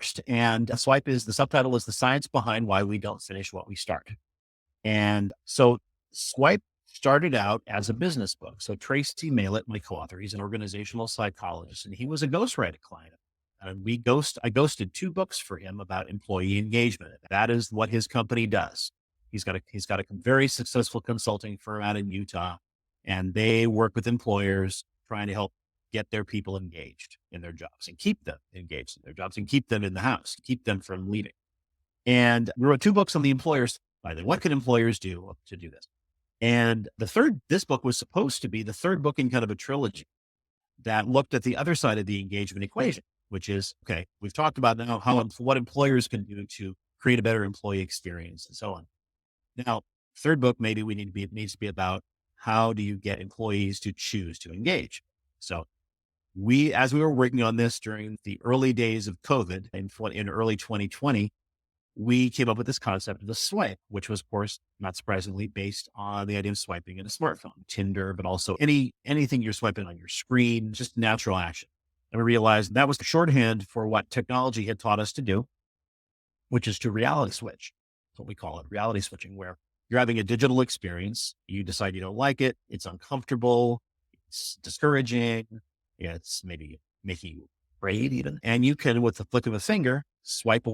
first. And Swipe is the subtitle is the science behind why we don't finish what we start. And so Swipe started out as a business book. So Tracy Malett, my co-author, he's an organizational psychologist, and he was a ghostwriting client. And I ghosted two books for him about employee engagement. That is what his company does. He's got a very successful consulting firm out in Utah, and they work with employers trying to help get their people engaged in their jobs and keep them engaged in their jobs and keep them in the house, keep them from leaving. And we wrote two books on the employers side. What could employers do to do this? And this book was supposed to be the third book in kind of a trilogy that looked at the other side of the engagement equation, which is, okay, we've talked about now what employers can do to create a better employee experience and so on. Now, third book, maybe it needs to be about how do you get employees to choose to engage? So as we were working on this during the early days of COVID in early 2020, we came up with this concept of the swipe, which was, of course, not surprisingly, based on the idea of swiping in a smartphone, Tinder, but also anything you're swiping on your screen, just natural action. And we realized that was the shorthand for what technology had taught us to do, which is to reality switch. That's what we call it, reality switching, where you're having a digital experience. You decide you don't like it. It's uncomfortable. It's discouraging. It's maybe making you afraid even. And you can, with the flick of a finger, swipe